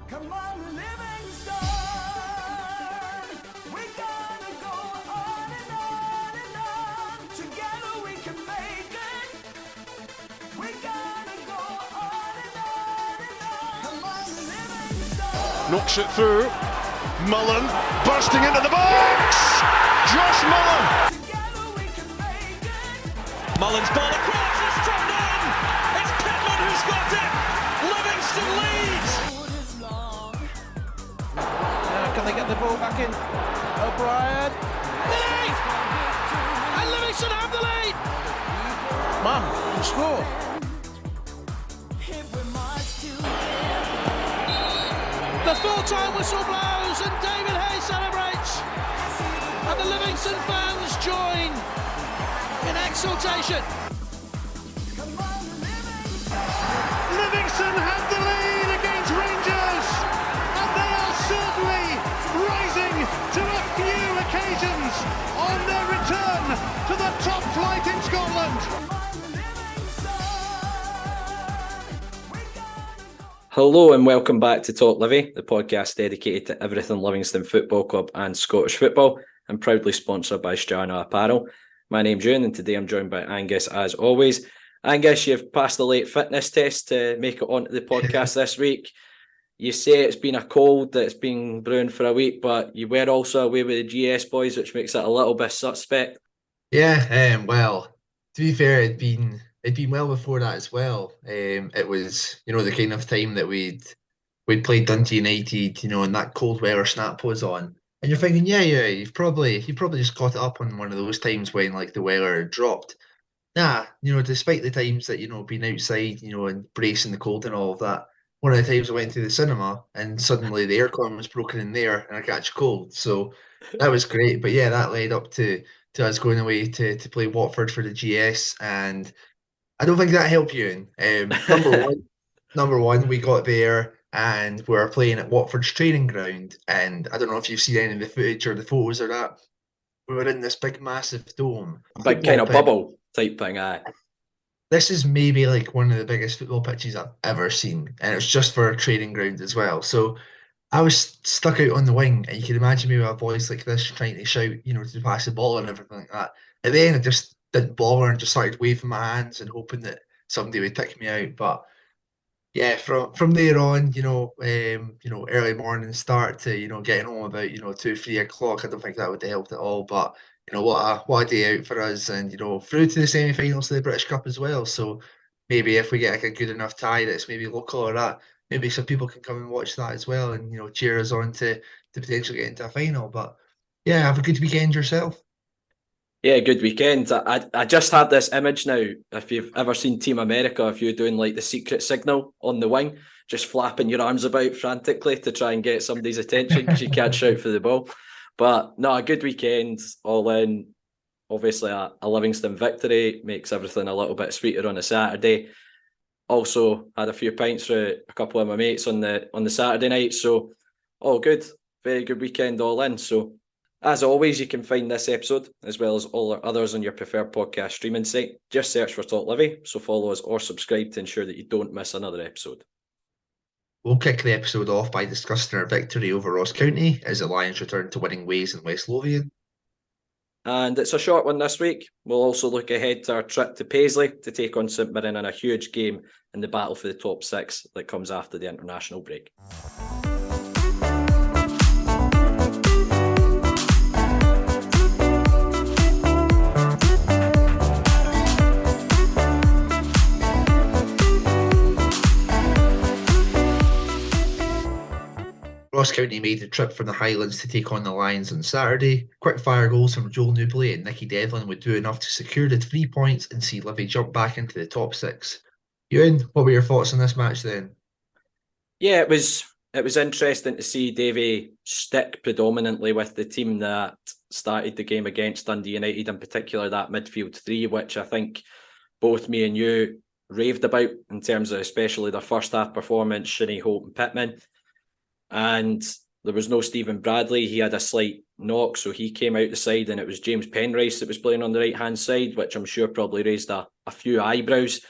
Come on, Livingston. We gotta go on and on and on. Together we can make it. We gotta go on and on and on. Come on, Livingston. Knocks it through. Mullen bursting into the box. Josh Mullen. Together we can make it. Mullen's ball across, it's turned in! It's Pittman who's got it! Livingston leads! Road is long. Can they get the ball back in? O'Brien. Lead! And Livingston have the lead! Man, can score. If we march together. The full-time whistle blows and David Hayes celebrates! And the Livingston fans join in exultation. Come on, Livingston. Livingston have the lead against Rangers, and they are certainly rising to a few occasions on their return to the top flight in Scotland. Come on, Livingston. We gotta go. Hello and welcome back to Talk Livi, the podcast dedicated to everything Livingston Football Club and Scottish football, and proudly sponsored by Strano Apparel. My name's Euan, and today I'm joined by Angus as always. Angus, you've passed the late fitness test to make it onto the podcast this week. You say it's been a cold that's been brewing for a week, but you were also away with the GS boys, which makes it a little bit suspect. Yeah, well, to be fair, it'd been well before that as well. It was, the kind of time that we'd played Dundee United, and that cold weather snap was on. And you're thinking, yeah, you've probably just caught it up on one of those times when like the weather dropped. Nah, despite the times that, being outside, and bracing the cold and all of that, one of the times I went to the cinema and suddenly the aircon was broken in there and I catch a cold. So that was great. But yeah, that led up to us going away to play Watford for the GS, and I don't think that helped you. Number one, we got there and we were playing at Watford's training ground, and I don't know if you've seen any of the footage or the photos or that. We were in this big, massive dome, Big kind of football pitch. bubble type thing, aye. This is maybe like one of the biggest football pitches I've ever seen, and it's just for a training ground as well. So I was stuck out on the wing, and you can imagine me with a voice like this trying to shout, to pass the ball and everything like that. At the end, I just didn't bother and just started waving my hands and hoping that somebody would pick me out. But yeah, from there on, early morning start to getting home about 2-3 o'clock. I don't think that would have helped at all. But what a day out for us, and through to the semi-finals of the British Cup as well. So maybe if we get like a good enough tie that's maybe local or that, maybe some people can come and watch that as well, and cheer us on to potentially get into a final. But yeah, have a good weekend yourself. Yeah, good weekend. I just had this image now. If you've ever seen Team America, if you're doing like the secret signal on the wing, just flapping your arms about frantically to try and get somebody's attention because you can't shout for the ball. But no, a good weekend all in. Obviously, a Livingston victory makes everything a little bit sweeter on a Saturday. Also, had a few pints for a couple of my mates on the Saturday night. So, all good. Very good weekend all in. So, as always, you can find this episode, as well as all our others, on your preferred podcast streaming site. Just search for Talk Livi, so follow us or subscribe to ensure that you don't miss another episode. We'll kick the episode off by discussing our victory over Ross County as the Lions return to winning ways in West Lothian. And it's a short one this week. We'll also look ahead to our trip to Paisley to take on St Mirren in a huge game in the battle for the top six that comes after the international break. Ross County made the trip from the Highlands to take on the Lions on Saturday. Quick fire goals from Joel Newbley and Nicky Devlin would do enough to secure the 3 points and see Livy jump back into the top six. Euan, what were your thoughts on this match then? Yeah, it was interesting to see Davy stick predominantly with the team that started the game against Dundee United, in particular that midfield three, which I think both me and you raved about in terms of especially their first half performance, Shinnie, Holt and Pittman. And there was no Stephen Bradley. He had a slight knock, so he came out the side, and it was James Penrice that was playing on the right-hand side, which I'm sure probably raised a few eyebrows.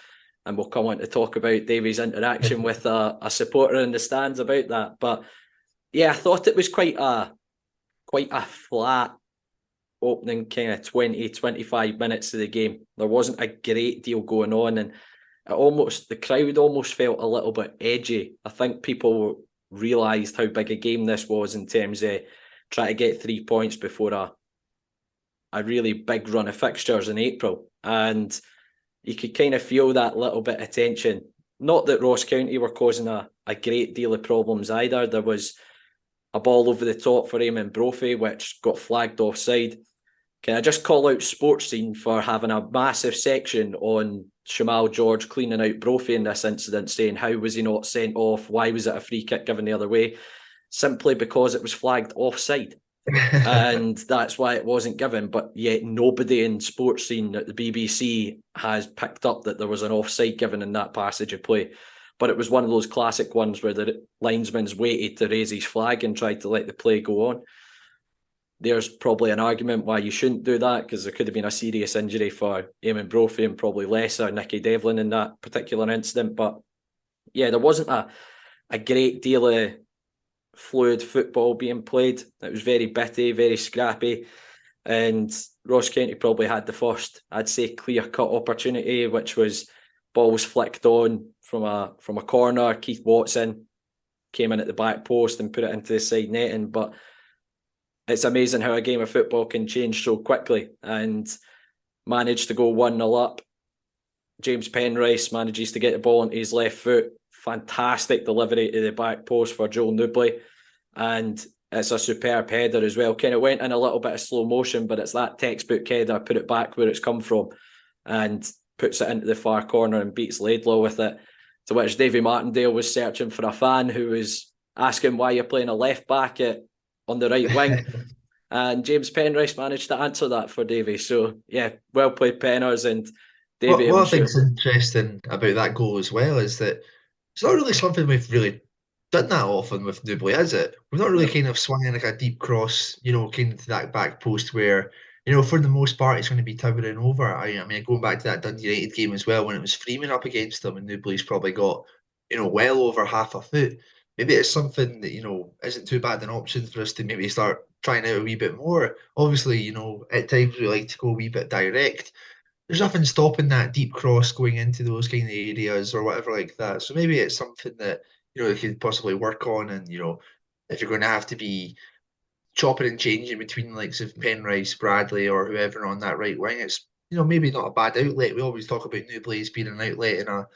and we'll come on to talk about Davy's interaction with a supporter in the stands about that. But yeah, I thought it was quite a flat opening kind of 20-25 minutes of the game. There wasn't a great deal going on, and the crowd almost felt a little bit edgy. I think people realised how big a game this was in terms of trying to get 3 points before a really big run of fixtures in April. And you could kind of feel that little bit of tension. Not that Ross County were causing a great deal of problems either. There was a ball over the top for Eamon Brophy, which got flagged offside. Can I just call out Sports Scene for having a massive section on Shamal George cleaning out Brophy in this incident, saying how was he not sent off? Why was it a free kick given the other way? Simply because it was flagged offside. And that's why it wasn't given. But yet nobody in Sports Scene at the BBC has picked up that there was an offside given in that passage of play. But it was one of those classic ones where the linesman's waited to raise his flag and tried to let the play go on. There's probably an argument why you shouldn't do that, because there could have been a serious injury for Eamon Brophy and probably lesser Nicky Devlin in that particular incident. But yeah, there wasn't a great deal of fluid football being played. It was very bitty, very scrappy, and Ross County probably had the first, I'd say, clear-cut opportunity, which was ball was flicked on from a corner. Keith Watson came in at the back post and put it into the side netting. But it's amazing how a game of football can change so quickly, and managed to go 1-0 up. James Penrice manages to get the ball into his left foot. Fantastic delivery to the back post for Joel Newbley, and it's a superb header as well. Kind of went in a little bit of slow motion, but it's that textbook header, put it back where it's come from, and puts it into the far corner and beats Laidlaw with it, to which Davy Martindale was searching for a fan who was asking why you're playing a left back on the right wing. And James Penrice managed to answer that for Davy. So yeah, well played Penners. And Davy, What I think's interesting about that goal as well is that it's not really something we've really done that often with Newbley, is it? We've not really kind of swung in like a deep cross, kind of to that back post where, for the most part, it's going to be towering over. I mean, going back to that Dundee United game as well, when it was Freeman up against them and Newbley's probably got, well over half a foot. Maybe it's something that, isn't too bad an option for us to maybe start trying out a wee bit more. Obviously, at times we like to go a wee bit direct. There's nothing stopping that deep cross going into those kind of areas or whatever like that. So maybe it's something that, they could possibly work on. And, if you're going to have to be chopping and changing between the likes of Penrice, Bradley, or whoever on that right wing, it's, maybe not a bad outlet. We always talk about Newbley being an outlet in a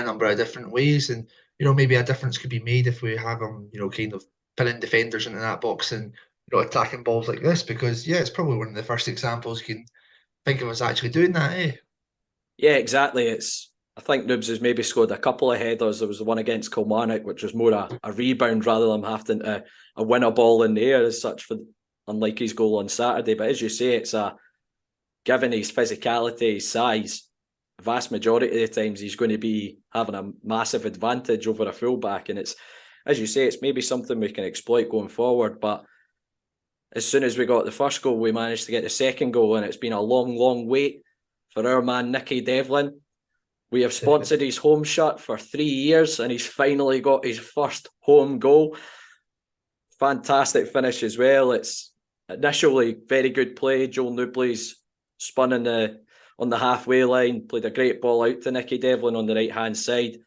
number of different ways. And, maybe a difference could be made if we have him, kind of pinning defenders into that box and, attacking balls like this. Because, yeah, it's probably one of the first examples you can think of us actually doing that, eh? Yeah, exactly. I think Noobs has maybe scored a couple of headers. There was the one against Kilmarnock, which was more a rebound rather than having to win a ball in the air as such, unlike his goal on Saturday. But as you say, it's given his physicality, his size, the vast majority of the times he's going to be having a massive advantage over a fullback. And it's, as you say, it's maybe something we can exploit going forward. But as soon as we got the first goal, we managed to get the second goal, and it's been a long, long wait for our man Nicky Devlin. We have sponsored his home shirt for 3 years, and he's finally got his first home goal. Fantastic finish as well. It's initially very good play. Joel Newbley's spun on the halfway line, played a great ball out to Nicky Devlin on the right-hand side.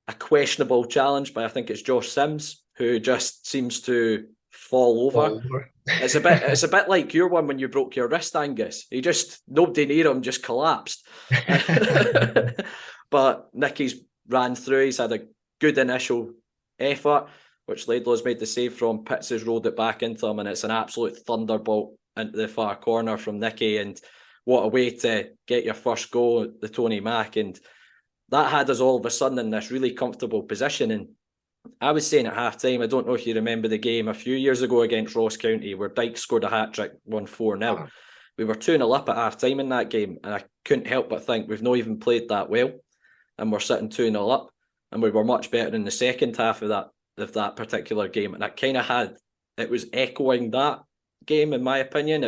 A questionable challenge by, I think it's Josh Sims, who just seems to fall over. It's a bit like your one when you broke your wrist, Angus. Nobody near him just collapsed. But Nicky's ran through. He's had a good initial effort, which Laidlaw's made the save from. Pitts has rolled it back into him, and it's an absolute thunderbolt into the far corner from Nicky. And what a way to get your first goal at the Tony Mack. And that had us all of a sudden in this really comfortable position. And I was saying at half-time, I don't know if you remember the game a few years ago against Ross County where Dyke scored a hat-trick, won 4-0. We were 2-0 up at half-time in that game, and I couldn't help but think we've not even played that well, and we're sitting 2-0 up, and we were much better in the second half of that particular game. And it was echoing that game, in my opinion.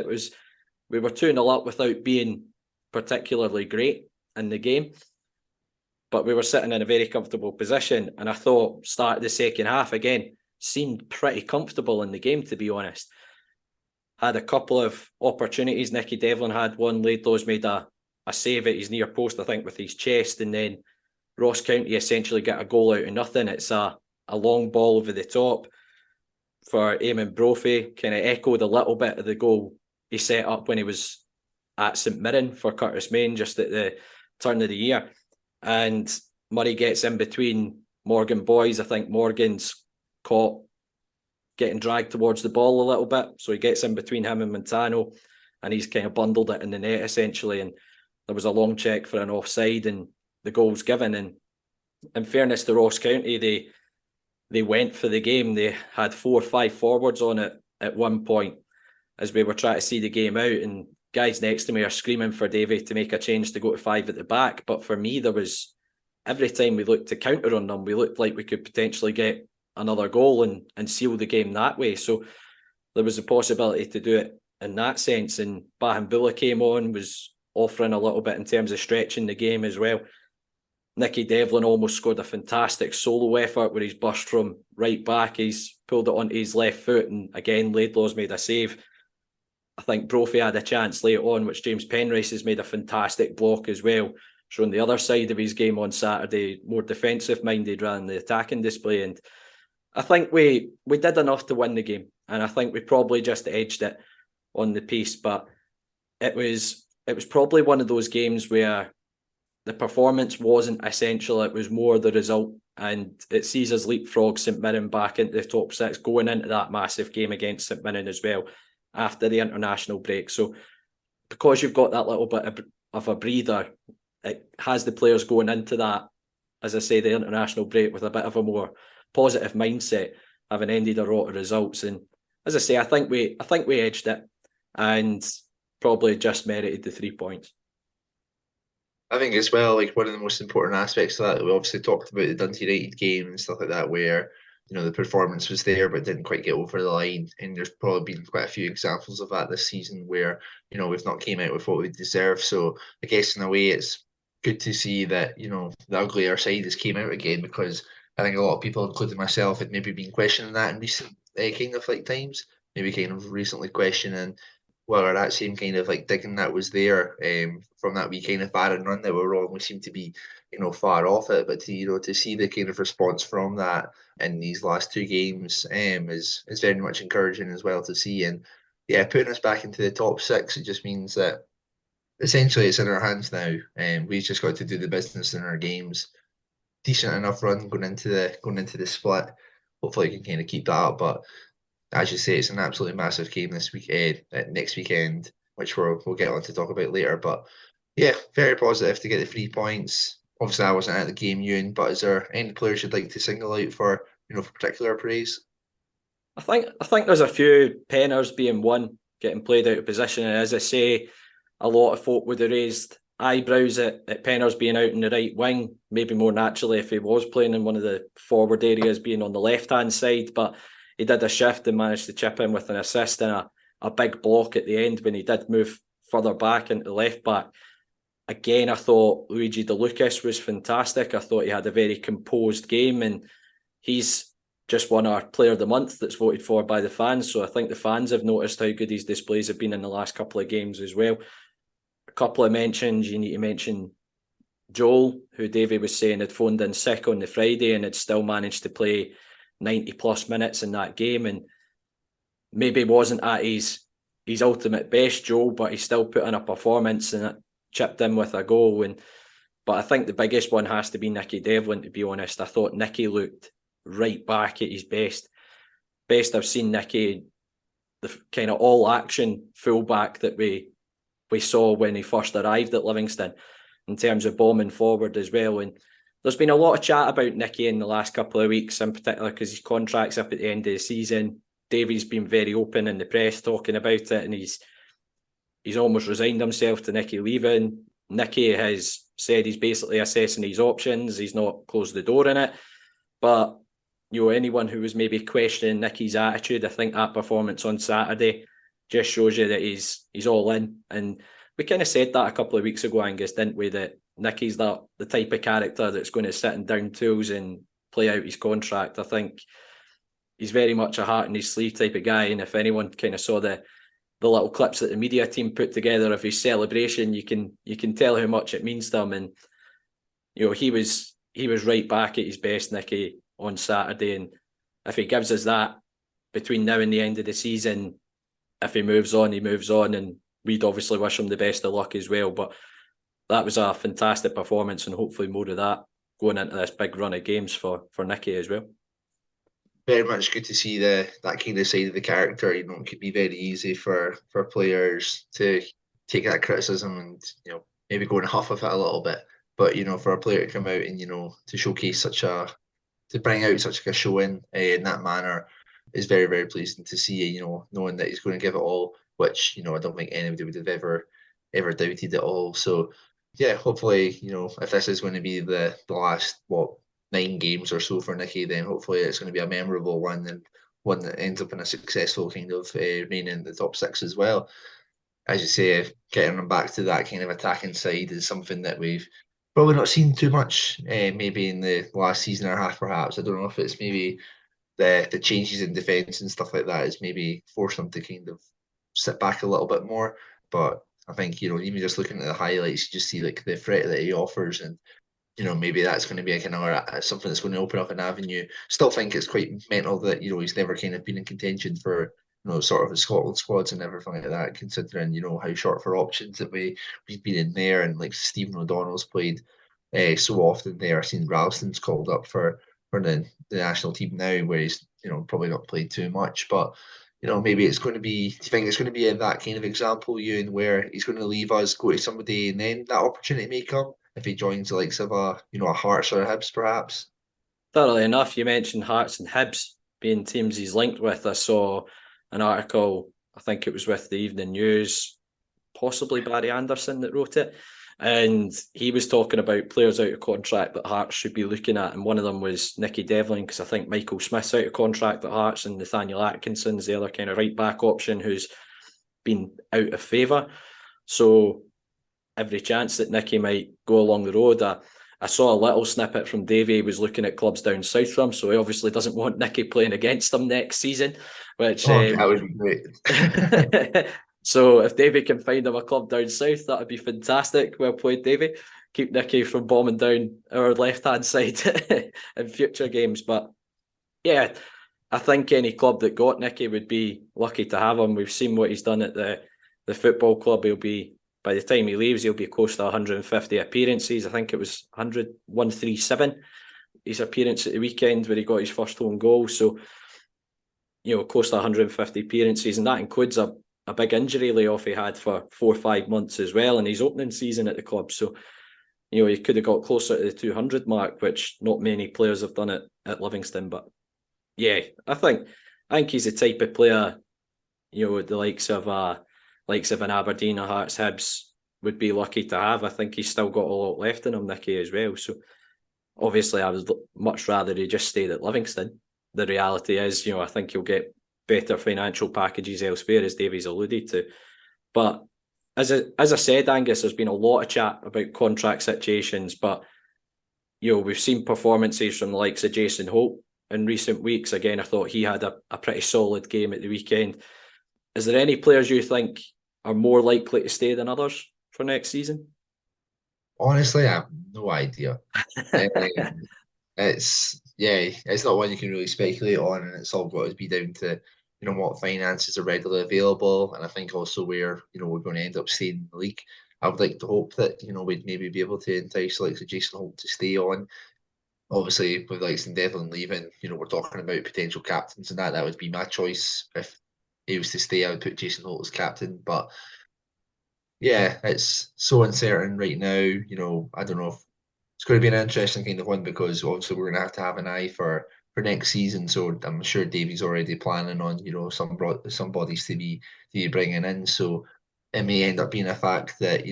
We were 2-0 up without being particularly great in the game. but we were sitting in a very comfortable position. And I thought start of the second half, again, seemed pretty comfortable in the game, to be honest. Had a couple of opportunities. Nicky Devlin had one. Laidlaw's made a save at his near post, I think, with his chest. And then Ross County essentially get a goal out of nothing. It's a long ball over the top for Eamon Brophy. Kind of echoed a little bit of the goal he set up when he was at St Mirren for Curtis Main, just at the turn of the year. And Murray gets in between Morgan boys. I think Morgan's caught getting dragged towards the ball a little bit. So he gets in between him and Montano, and he's kind of bundled it in the net, essentially. And there was a long check for an offside, and the goal's given. And in fairness to Ross County, they went for the game. They had 4 or 5 forwards on it at one point as we were trying to see the game out. And guys next to me are screaming for Davy to make a change to go to 5 at the back. But for me, there was, every time we looked to counter on them, we looked like we could potentially get another goal and seal the game that way. So there was a possibility to do it in that sense. And Bahambula came on, was offering a little bit in terms of stretching the game as well. Nicky Devlin almost scored a fantastic solo effort where he's burst from right back. He's pulled it onto his left foot, and again, Laidlaw's made a save. I think Brophy had a chance late on, which James Penrice has made a fantastic block as well, showing the other side of his game on Saturday, more defensive-minded rather than the attacking display. And I think we did enough to win the game, and I think we probably just edged it on the piece. But it was probably one of those games where the performance wasn't essential, it was more the result, and it sees us leapfrog St Mirren back into the top 6, going into that massive game against St Mirren as well after the international break. So because you've got that little bit of a breather, it has the players going into that, as I say, the international break with a bit of a more positive mindset, having ended a lot of results. And as I say, I think we edged it and probably just merited the 3 points. I think as well, like one of the most important aspects of that, we obviously talked about the Dundee United game and stuff like that, where the performance was there but didn't quite get over the line. And there's probably been quite a few examples of that this season where we've not came out with what we deserve. So I guess in a way it's good to see that the uglier side has came out again, because I think a lot of people, including myself, had maybe been questioning that in recent kind of like times, maybe kind of recently questioning whether that same kind of like digging that was there from that wee kind of barren run that we're on. We seem to be far off it, but to see the kind of response from that in these last 2 games is very much encouraging as well to see. And yeah, putting us back into the top 6, it just means that essentially it's in our hands now, and we've just got to do the business in our games. Decent enough run going into the split. Hopefully we can kind of keep that up, but as you say, it's an absolutely massive game this next weekend, which we'll get on to talk about later. But yeah, very positive to get the 3 points. Obviously, I wasn't at the game, Euan, but is there any players you'd like to single out for for particular praise? I think there's a few. Penners being one, getting played out of position, and as I say, a lot of folk would have raised eyebrows at Penners being out in the right wing, maybe more naturally if he was playing in one of the forward areas, being on the left-hand side, but he did a shift and managed to chip in with an assist and a big block at the end when he did move further back into the left back. Again, I thought Luigi De Lucas was fantastic. I thought he had a very composed game, and he's just won our Player of the Month that's voted for by the fans. So I think the fans have noticed how good his displays have been in the last couple of games as well. A couple of mentions, you need to mention Joel, who Davey was saying had phoned in sick on the Friday and had still managed to play 90 plus minutes in that game, and maybe wasn't at his ultimate best, Joel, but he still put in a performance and it chipped in with a goal. But I think the biggest one has to be Nicky Devlin, to be honest. I thought Nicky looked right back at his best I've seen Nicky, the kind of all action fullback that we saw when he first arrived at Livingston, in terms of bombing forward as well. And there's been a lot of chat about Nicky in the last couple of weeks, in particular because his contract's up at the end of the season. Davy's been very open in the press talking about it, and he's almost resigned himself to Nicky leaving. Nicky has said he's basically assessing his options. He's not closed the door in it. But anyone who was maybe questioning Nicky's attitude, I think that performance on Saturday just shows you that he's all in. And we kind of said that a couple of weeks ago, Angus, didn't we? That Nicky's the type of character that's going to sit in down tools and play out his contract. I think he's very much a heart in his sleeve type of guy. And if anyone kind of saw the little clips that the media team put together of his celebration, you can tell how much it means to him. And he was right back at his best, Nicky, on Saturday. And if he gives us that between now and the end of the season, if he moves on, he moves on, and we'd obviously wish him the best of luck as well. But that was a fantastic performance, and hopefully more of that going into this big run of games for Nicky as well. Very much good to see that kind of side of the character. It could be very easy for players to take that criticism and maybe go and huff of it a little bit. But for a player to come out and to showcase to bring out such a show in that manner is very, very pleasing to see. Knowing that he's going to give it all, which I don't think anybody would have ever doubted at all. So yeah, hopefully if this is going to be the last 9 games or so for Nicky, then hopefully it's going to be a memorable one, and one that ends up in a successful kind of reign in the top 6 as well. As you say, getting them back to that kind of attacking side is something that we've probably not seen too much, maybe in the last season or half, perhaps. I don't know if it's maybe the changes in defence and stuff like that is maybe forced them to kind of sit back a little bit more. But I think, even just looking at the highlights, you just see like the threat that he offers, and maybe that's going to be a kind of something that's going to open up an avenue. Still think it's quite mental that he's never kind of been in contention for sort of the Scotland squads and everything like that, considering how short for options that we've been in there, and like Stephen O'Donnell's played so often there. I've seen Ralston's called up for the national team now, where he's probably not played too much, but maybe it's going to be. Do you think it's going to be that kind of example, Euan, where he's going to leave us, go to somebody, and then that opportunity may come if he joins the likes of a Hearts or a Hibs, perhaps? Thoroughly enough, you mentioned Hearts and Hibs being teams he's linked with. I saw an article, I think it was with the Evening News, possibly Barry Anderson that wrote it, and he was talking about players out of contract that Hearts should be looking at, and one of them was Nicky Devlin, because I think Michael Smith's out of contract at Hearts, and Nathaniel Atkinson's the other kind of right back option who's been out of favour. So every chance that Nicky might go along the road. I saw a little snippet from Davey. He was looking at clubs down south from, so he obviously doesn't want Nicky playing against him next season, which that would be great. So if Davey can find him a club down south, that would be fantastic. Well played, Davey. Keep Nicky from bombing down our left-hand side in future games. But yeah, I think any club that got Nicky would be lucky to have him. We've seen what he's done at the football club. By the time he leaves, he'll be close to 150 appearances. I think it was 137, his appearance at the weekend where he got his first home goal. So, close to 150 appearances, and that includes a big injury layoff he had for 4 or 5 months as well in his opening season at the club. So, he could have got closer to the 200 mark, which not many players have done it at Livingston. But yeah, I think he's the type of player, the likes of an Aberdeen or Hearts, Hibs would be lucky to have. I think he's still got a lot left in him, Nicky, as well. So obviously I would much rather he just stayed at Livingston. The reality is, I think he'll get better financial packages elsewhere, as Davies alluded to. But as I said, Angus, there's been a lot of chat about contract situations, but we've seen performances from the likes of Jason Holt in recent weeks. Again, I thought he had a pretty solid game at the weekend. Is there any players you think are more likely to stay than others for next season? Honestly, I have no idea. It's not one you can really speculate on, and it's all got to be down to what finances are readily available, and I think also where we're going to end up staying in the league. I would like to hope that we'd maybe be able to entice like Jason Holt to stay on. Obviously, with like St Devlin leaving, we're talking about potential captains, and that would be my choice. If he was to stay, I would put Jason Holt as captain. But yeah, it's so uncertain right now. I don't know if it's going to be an interesting kind of one, because obviously we're going to have an eye for next season. So I'm sure Davey's already planning on some bodies to be bringing in. So it may end up being a fact that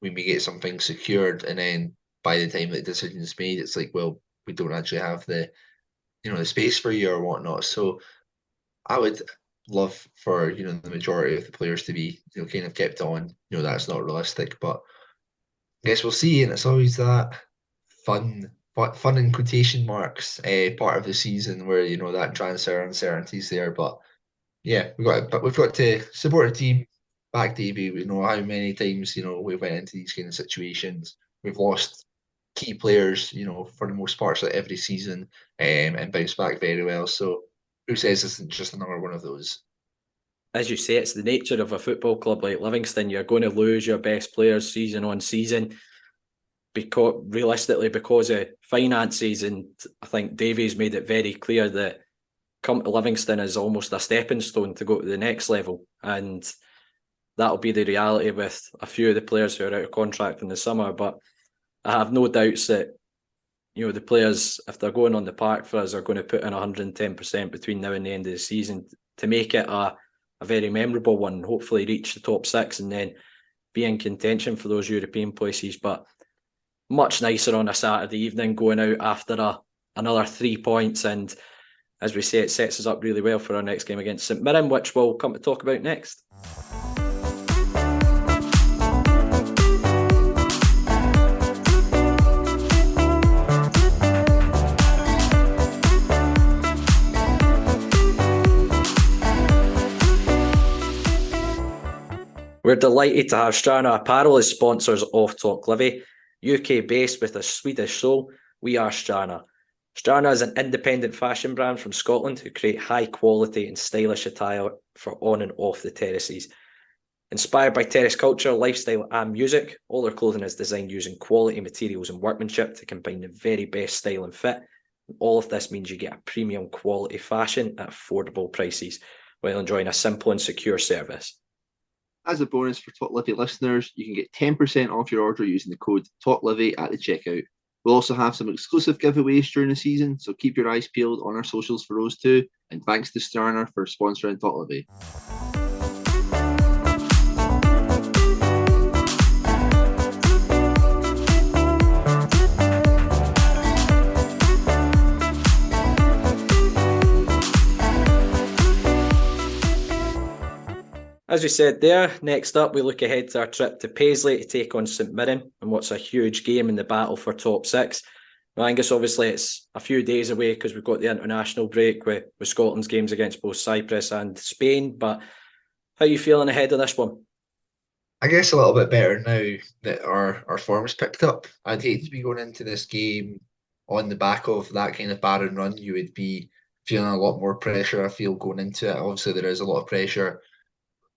we may get something secured, and then by the time the decision is made, it's like, well, we don't actually have the the space for you or whatnot. So I would love for the majority of the players to be kind of kept on. That's not realistic, but guess we'll see, and it's always that fun in quotation marks, part of the season where that transfer uncertainty's there. But yeah, we've got to support the team. Back Davy, we know how many times we went into these kind of situations. We've lost key players, for the most part, like every season, and bounced back very well. So who says this isn't just another one of those? As you say, it's the nature of a football club like Livingston. You're going to lose your best players season on season, because of finances, and I think Davies made it very clear that come to Livingston is almost a stepping stone to go to the next level, and that'll be the reality with a few of the players who are out of contract in the summer. But I have no doubts that the players, if they're going on the park for us, are going to put in 110% between now and the end of the season to make it a very memorable one, and hopefully reach the top six and then be in contention for those European places. But much nicer on a Saturday evening going out after another 3 points, and as we say, it sets us up really well for our next game against St Mirren, which we'll come to talk about next. We're delighted to have Strana Apparel as sponsors of Talk Livi. UK based with a Swedish soul, we are Strana. Strana is an independent fashion brand from Scotland who create high quality and stylish attire for on and off the terraces. Inspired by terrace culture, lifestyle and music, all their clothing is designed using quality materials and workmanship to combine the very best style and fit. All of this means you get a premium quality fashion at affordable prices while enjoying a simple and secure service. As a bonus for Talk Livi listeners, you can get 10% off your order using the code TalkLivi at the checkout. We'll also have some exclusive giveaways during the season, so keep your eyes peeled on our socials for those too. And thanks to Sterner for sponsoring Talk Livi. As we said there, next up we look ahead to our trip to Paisley to take on St Mirren and what's a huge game in the battle for top six. Now, Angus, obviously it's a few days away because we've got the international break with Scotland's games against both Cyprus and Spain, but how are you feeling ahead of this one? I guess a little bit better now that our form's picked up. I'd hate to be going into this game on the back of that kind of barren run. You would be feeling a lot more pressure, I feel, going into it. Obviously, there is a lot of pressure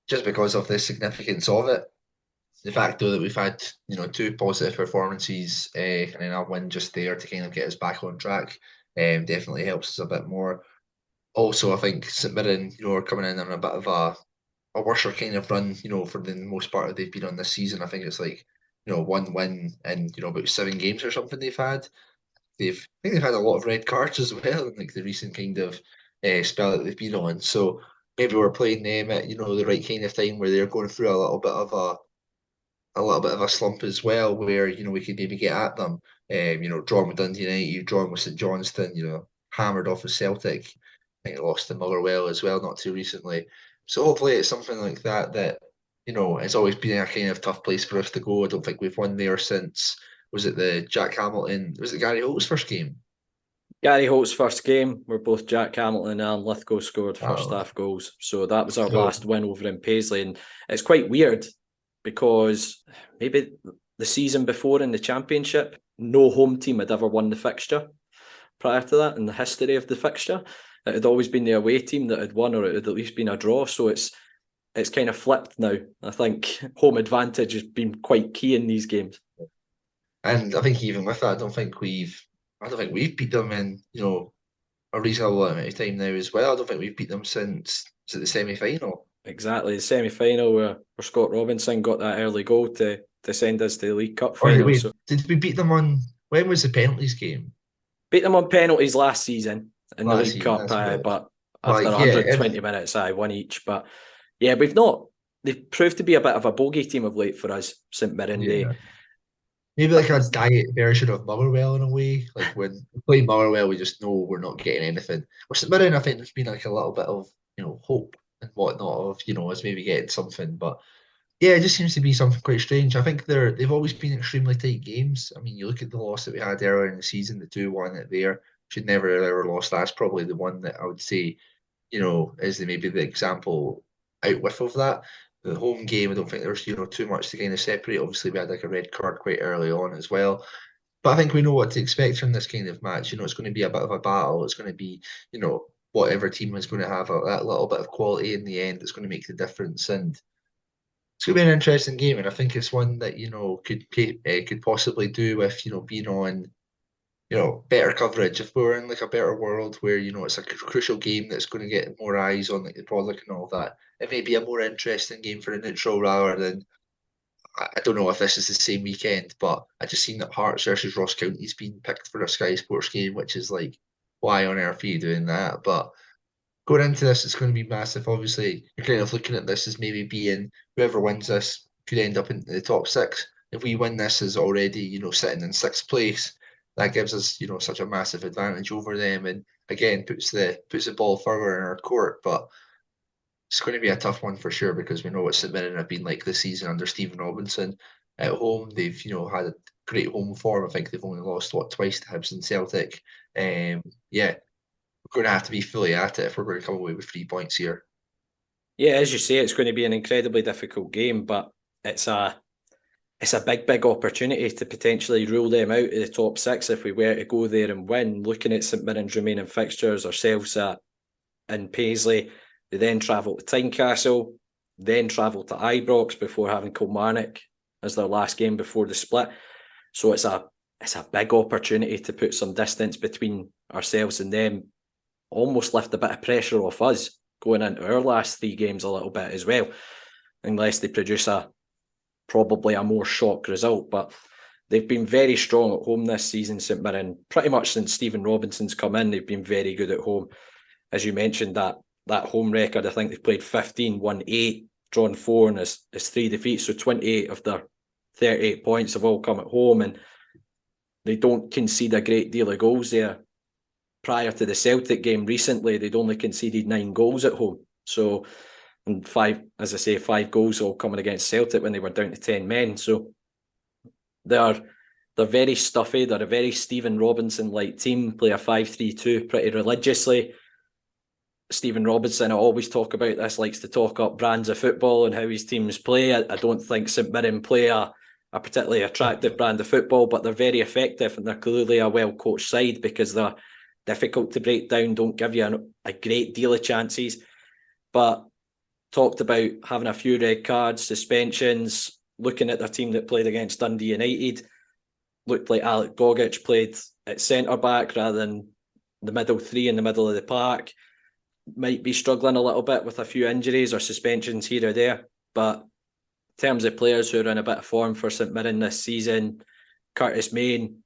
just because of the significance of it. The fact, though, that we've had, two positive performances and then a win just there to kind of get us back on track definitely helps us a bit more. Also, I think St Mirren, are coming in on a bit of a worse kind of run, for the most part that they've been on this season. I think it's like, one win in, about 7 games or something they've had. I think they've had a lot of red cards as well in like the recent kind of spell that they've been on. So maybe we're playing them at the right kind of time where they're going through a little bit of a slump as well, where we could maybe get at them. Drawn with Dundee United, drawn with St Johnstone, hammered off with Celtic. I think lost to Motherwell as well not too recently. So hopefully it's something like that it's always been a kind of tough place for us to go. I don't think we've won there since, was it Gary Holt's first game? Gary Holt's first game, where both Jack Hamilton and Alan Lithgow scored first half goals. So that was our last win over in Paisley. And it's quite weird because maybe the season before in the Championship, no home team had ever won the fixture prior to that in the history of the fixture. It had always been the away team that had won, or it had at least been a draw. So it's kind of flipped now. I think home advantage has been quite key in these games. And I think even with that, I don't think we've beat them in, a reasonable amount of time now as well. I don't think we've beat them since the semi-final. Exactly, the semi-final where Scott Robinson got that early goal to send us to the League Cup final. Wait, did we beat them when was the penalties game? Beat them on penalties last season in the League Cup, but after 120 minutes, one each. But yeah, they've proved to be a bit of a bogey team of late for us, St Mirren. Yeah. Maybe like a diet version of Motherwell in a way. Like when we play Motherwell, we just know we're not getting anything. With St Mirren, I think there's been like a little bit of, hope and whatnot of, us maybe getting something. But Yeah, it just seems to be something quite strange. I think they've always been extremely tight games. I mean, you look at the loss that we had earlier in the season, the 2-1 at there, should never have ever lost. That's probably the one that I would say, is maybe the example out with of that. The home game, I don't think there's, too much to kind of separate. Obviously, we had like a red card quite early on as well. But I think we know what to expect from this kind of match. It's going to be a bit of a battle. It's going to be, whatever team is going to have that little bit of quality in the end that's going to make the difference. And it's going to be an interesting game, and I think it's one that could possibly do with being on better coverage. If we were in like a better world where it's a crucial game that's going to get more eyes on like the product and all that, it may be a more interesting game for a neutral rather than. I don't know if this is the same weekend, but I just seen that Hearts versus Ross County's been picked for a Sky Sports game, which is like, why on earth are you doing that? But going into this, it's going to be massive. Obviously, you're kind of looking at this as maybe being whoever wins this could end up in the top six. If we win this as already, sitting in sixth place, that gives us, such a massive advantage over them, and again puts the ball further in our court. But it's going to be a tough one for sure because we know what St Mirren have been like this season under Stephen Robinson. At home, they've had a great home form. I think they've only lost twice to Hibs and Celtic. Yeah, we're going to have to be fully at it if we're going to come away with 3 points here. Yeah, as you say, it's going to be an incredibly difficult game, but it's a big opportunity to potentially rule them out of the top six if we were to go there and win. Looking at St Mirren's remaining fixtures, ourselves in Paisley, they then travel to Tynecastle, then travel to Ibrox before having Kilmarnock as their last game before the split. So it's a big opportunity to put some distance between ourselves and them, almost lift a bit of pressure off us going into our last 3 games a little bit as well, unless they produce probably a more shock result. But they've been very strong at home this season, St Mirren. Pretty much since Stephen Robinson's come in, they've been very good at home. As you mentioned, that home record, I think they've played 15, won 8, drawn 4, and is 3 defeats. So 28 of their 38 points have all come at home, and they don't concede a great deal of goals there. Prior to the Celtic game recently, they'd only conceded 9 goals at home. So, and 5 goals all coming against Celtic when they were down to 10 men. So they're very stuffy. They're a very Stephen Robinson-like team, play a 5-3-2 pretty religiously. Stephen Robinson, I always talk about this, likes to talk up brands of football and how his teams play. I don't think St Mirren play a particularly attractive brand of football, but they're very effective and they're clearly a well-coached side because they're difficult to break down, don't give you a great deal of chances. But talked about having a few red cards, suspensions, looking at their team that played against Dundee United, looked like Alec Gogic played at centre-back rather than the middle 3 in the middle of the park. Might be struggling a little bit with a few injuries or suspensions here or there. But in terms of players who are in a bit of form for St Mirren this season, Curtis Main,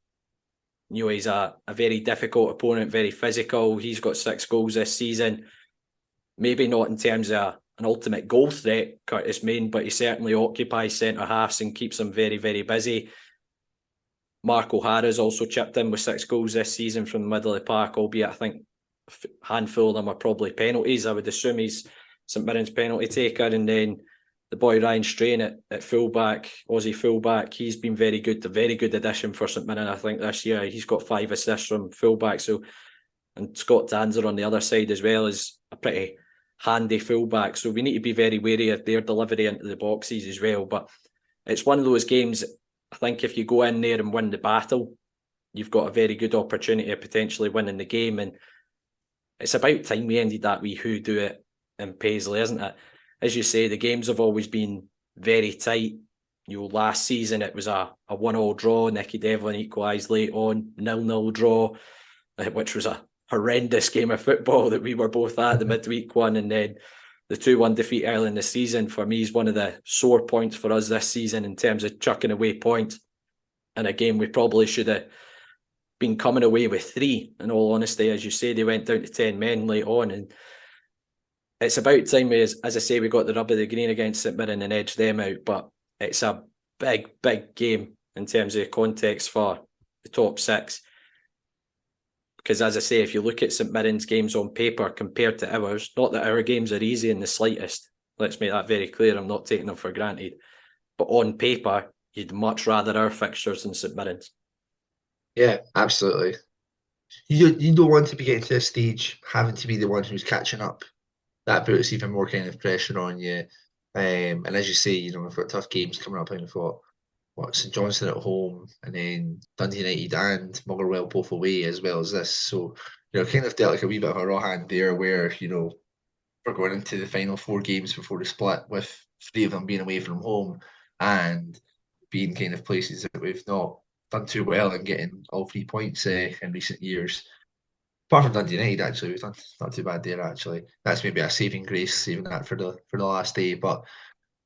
he's a very difficult opponent, very physical. He's got 6 goals this season. Maybe not in terms of an ultimate goal threat, Curtis Main, but he certainly occupies centre halves and keeps them very, very busy. Mark O'Hara's also chipped in with 6 goals this season from the middle of the park, albeit I think a handful of them are probably penalties. I would assume he's St Mirren's penalty taker. And then the boy Ryan Strain at fullback, Aussie fullback, he's been very good, a very good addition for St Mirren, I think, this year. He's got 5 assists from fullback. So, and Scott Tanzer on the other side as well is a pretty handy fullback. So we need to be very wary of their delivery into the boxes as well. But it's one of those games, I think if you go in there and win the battle, you've got a very good opportunity of potentially winning the game. And it's about time we ended that wee who do it in Paisley, isn't it? As you say, the games have always been very tight. Last season it was a 1-1 draw. Nicky Devlin equalised late on, 0-0 draw, which was a horrendous game of football that we were both at, the midweek one. And then the 2-1 defeat early in the season, for me, is one of the sore points for us this season in terms of chucking away points in a game we probably should have been coming away with 3, in all honesty. As you say, they went down to 10 men late on, and it's about time, as I say, we got the rub of the green against St Mirren and edged them out. But it's a big game in terms of context for the top 6. Because as I say, if you look at St Mirren's games on paper compared to ours, not that our games are easy in the slightest. Let's make that very clear. I'm not taking them for granted. But on paper, you'd much rather our fixtures than St Mirren's. Yeah, absolutely. You don't want to be getting to a stage having to be the one who's catching up. That puts even more kind of pressure on you. And as you say, we've got tough games coming up, and we've got St Johnstone at home, and then Dundee United and Motherwell both away, as well as this. So, kind of dealt like a wee bit of a raw hand there, where we're going into the final 4 games before the split, with 3 of them being away from home and being kind of places that we've not done too well in getting all 3 points in recent years. Apart from Dundee United, actually, we've done not too bad there. Actually, that's maybe a saving grace, saving that for the last day. But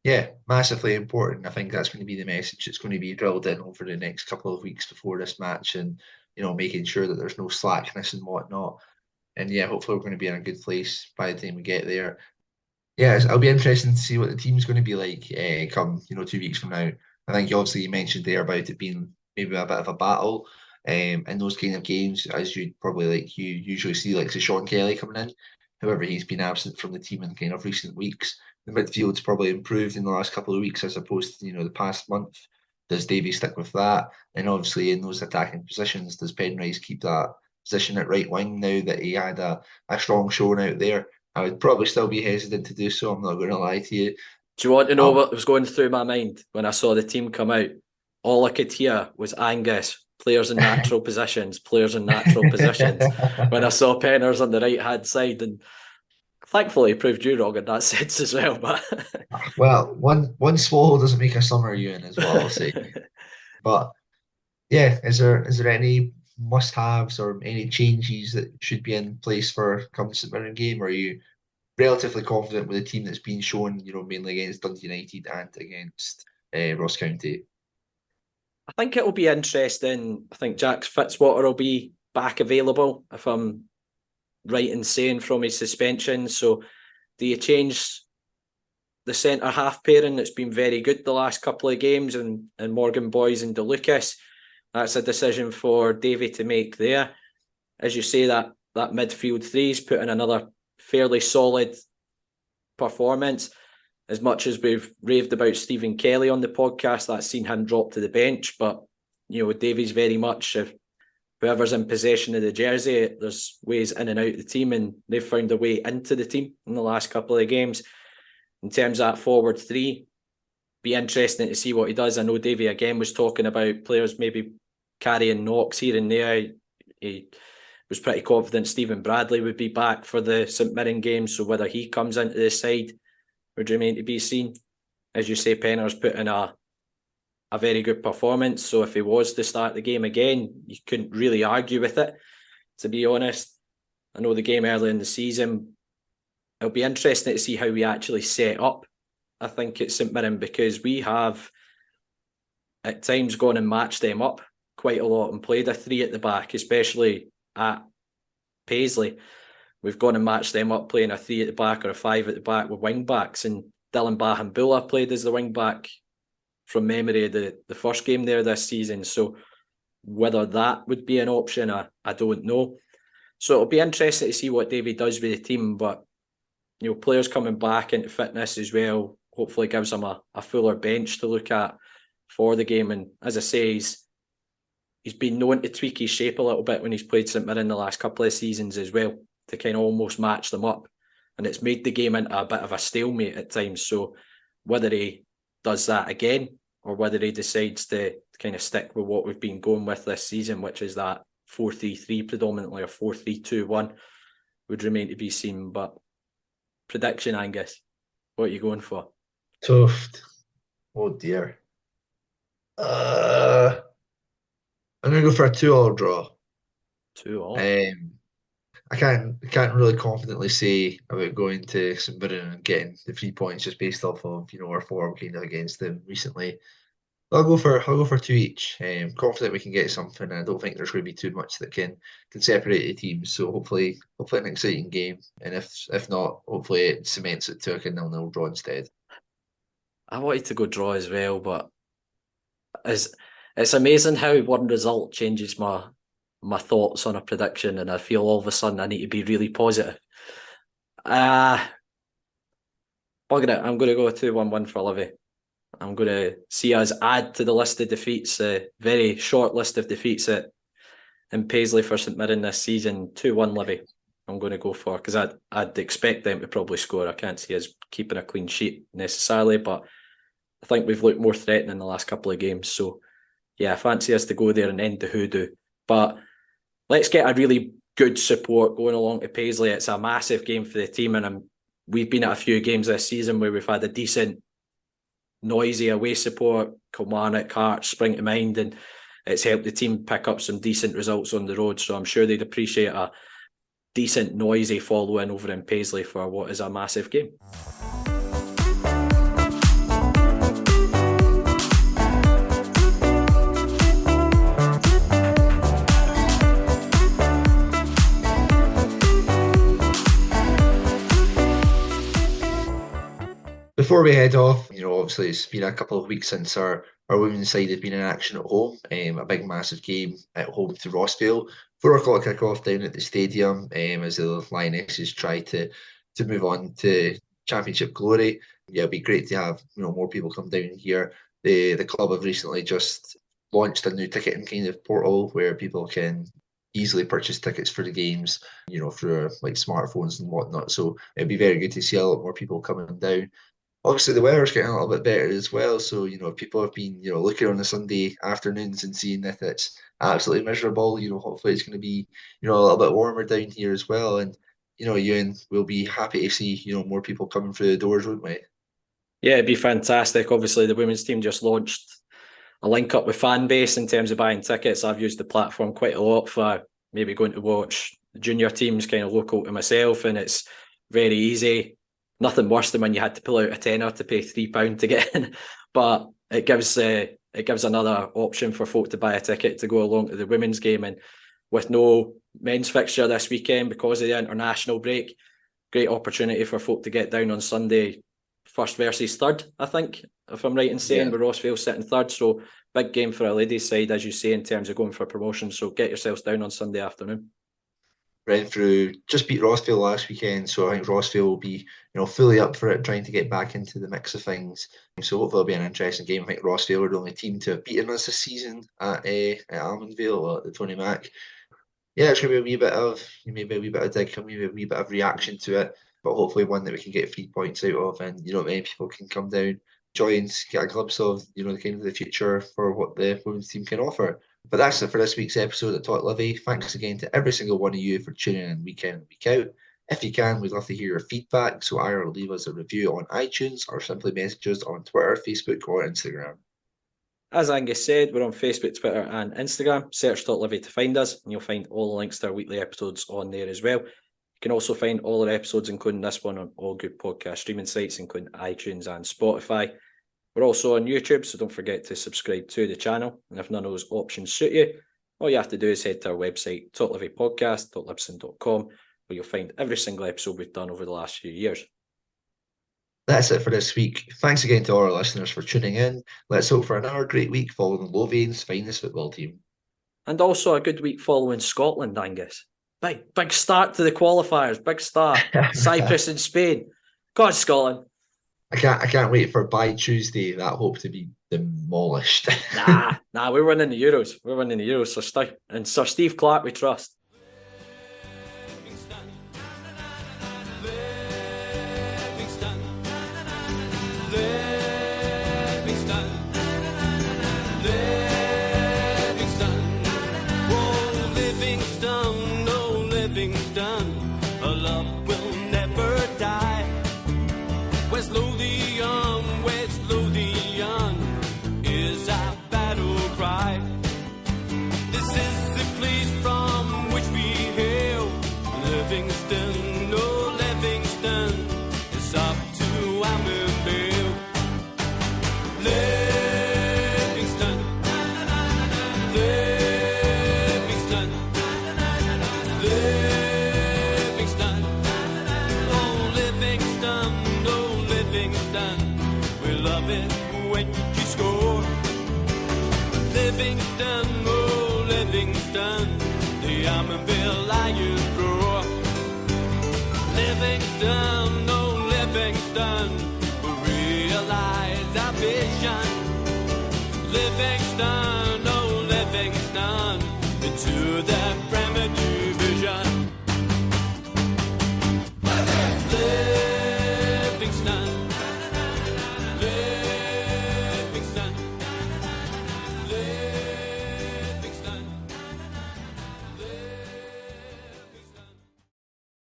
yeah, massively important. I think that's going to be the message that's going to be drilled in over the next couple of weeks before this match, and making sure that there's no slackness and whatnot. And yeah, hopefully we're going to be in a good place by the time we get there. Yeah, it'll be interesting to see what the team's going to be like come 2 weeks from now. I think you mentioned there about it being maybe a bit of a battle. In those kind of games, as you usually see, like Sean Kelly coming in. However, he's been absent from the team in kind of recent weeks. The midfield's probably improved in the last couple of weeks as opposed to the past month. Does Davy stick with that? And obviously in those attacking positions, does Penrice keep that position at right wing now that he had a strong showing out there? I would probably still be hesitant to do so. I'm not going to lie to you. Do you want to know what was going through my mind when I saw the team come out? All I could hear was Angus, players in natural positions, players in natural positions. When I saw Penners on the right-hand side, and thankfully he proved you wrong in that sense as well. But well, one swallow doesn't make a summer, Euan, is what I'll say. But yeah, is there any must-haves or any changes that should be in place for coming St Mirren game? Or are you relatively confident with the team that's been shown, mainly against Dundee United and against Ross County? I think it will be interesting. I think Jack Fitzwater will be back available, if I'm right in saying, from his suspension. So do you change the centre-half pairing that's been very good the last couple of games, and Morgan Boys and DeLucas? That's a decision for Davy to make there. As you say, that midfield three's put in another fairly solid performance. As much as we've raved about Stephen Kelly on the podcast, that's seen him drop to the bench. But, Davy's very much, if whoever's in possession of the jersey, there's ways in and out of the team, and they've found a way into the team in the last couple of games. In terms of that forward three, be interesting to see what he does. I know Davy again was talking about players maybe carrying knocks here and there. He was pretty confident Stephen Bradley would be back for the St Mirren game, so whether he comes into the side would remain to be seen. As you say, Penner's put in a very good performance, so if he was to start the game again, you couldn't really argue with it, to be honest. I know the game early in the season, it'll be interesting to see how we actually set up, I think, at St Mirren, because we have at times gone and matched them up quite a lot and played a 3 at the back, especially at Paisley. We've gone and matched them up playing a 3 at the back or a 5 at the back with wing backs, and Dylan Bahambula played as the wing back from memory the first game there this season. So whether that would be an option, I don't know. So it'll be interesting to see what Davy does with the team, but players coming back into fitness as well hopefully gives him a fuller bench to look at for the game. And as I say, he's been known to tweak his shape a little bit when he's played St Mirren the last couple of seasons as well, to kind of almost match them up. And it's made the game into a bit of a stalemate at times. So whether he does that again, or whether he decides to kind of stick with what we've been going with this season, which is that 4-3-3 predominantly, or 4-3-2-1, would remain to be seen. But prediction, Angus, what are you going for? Tough. Oh dear. I'm going to go for a 2-2 draw. 2-2. I can't really confidently say about going to St Mirren and getting the 3 points just based off of our form kind of against them recently. I'll go for 2 each. Confident we can get something. I don't think there's going to be too much that can separate the teams. So hopefully an exciting game. And if not, hopefully it cements it to a 0-0 draw instead. I wanted to go draw as well, but it's amazing how one result changes my thoughts on a prediction, and I feel all of a sudden I need to be really positive. Bugger it, I'm going to go 2-1 win for Livy. I'm going to see us add to the list of defeats, a very short list of defeats in Paisley for St Mirren this season. 2-1 Livy. I'm going to go for, because I'd expect them to probably score. I can't see us keeping a clean sheet necessarily, but I think we've looked more threatening the last couple of games. So, yeah, I fancy us to go there and end the hoodoo. But let's get a really good support going along to Paisley. It's a massive game for the team, and we've been at a few games this season where we've had a decent, noisy away support. Kilmarnock, Hearts spring to mind, and it's helped the team pick up some decent results on the road. So I'm sure they'd appreciate a decent, noisy following over in Paisley for what is a massive game. Before we head off, obviously it's been a couple of weeks since our women's side have been in action at home. A big, massive game at home to Rossvale. 4 o'clock kick-off down at the stadium as the Lionesses try to move on to Championship glory. Yeah, it'd be great to have more people come down here. The club have recently just launched a new ticketing kind of portal where people can easily purchase tickets for the games, through like smartphones and whatnot. So it'd be very good to see a lot more people coming down. Obviously, the weather's getting a little bit better as well. So, people have been, looking on the Sunday afternoons and seeing that it's absolutely miserable. Hopefully it's going to be, a little bit warmer down here as well. And, Euan, we'll be happy to see, more people coming through the doors, wouldn't we? Yeah, it'd be fantastic. Obviously, the women's team just launched a link up with Fanbase in terms of buying tickets. I've used the platform quite a lot for maybe going to watch junior teams kind of local to myself, and it's very easy. Nothing worse than when you had to pull out a tenner to pay £3 to get in, but it gives another option for folk to buy a ticket to go along to the women's game. And with no men's fixture this weekend because of the international break, great opportunity for folk to get down on Sunday, first versus third, I think, if I'm right in saying, with Rossvale sitting third. So big game for a ladies' side, as you say, in terms of going for promotion. So get yourselves down on Sunday afternoon. Renfrew just beat Rossvale last weekend, so I think Rossvale will be, fully up for it, trying to get back into the mix of things. So hopefully it'll be an interesting game. I think Rossvale are the only team to have beaten us this season at Almondvale or at the Tony Mac. Yeah, it's going to be a wee bit of dig, maybe a wee bit of reaction to it, but hopefully one that we can get 3 points out of, and many people can come down, join, get a glimpse of the kind of the future for what the women's team can offer. But that's it for this week's episode of Talk Livi. Thanks again to every single one of you for tuning in week in and week out. If you can, we'd love to hear your feedback, so either leave us a review on iTunes or simply message us on Twitter, Facebook or Instagram. As Angus said, we're on Facebook, Twitter and Instagram. Search Talk Livi to find us, and you'll find all the links to our weekly episodes on there as well. You can also find all our episodes, including this one, on all good podcast streaming sites, including iTunes and Spotify. We're also on YouTube, so don't forget to subscribe to the channel. And if none of those options suit you, all you have to do is head to our website, talklivipodcast.libsyn.com, where you'll find every single episode we've done over the last few years. That's it for this week. Thanks again to all our listeners for tuning in. Let's hope for another great week following Lothian's finest football team. And also a good week following Scotland, Angus. Big start to the qualifiers, big start. Cyprus and Spain. God, Scotland. I can't wait for by Tuesday that hope to be demolished. Nah, we're winning the Euros. We're winning the Euros. And Sir Steve Clarke we trust. The Almonville Lions roar. Livingston, oh Livingston. to the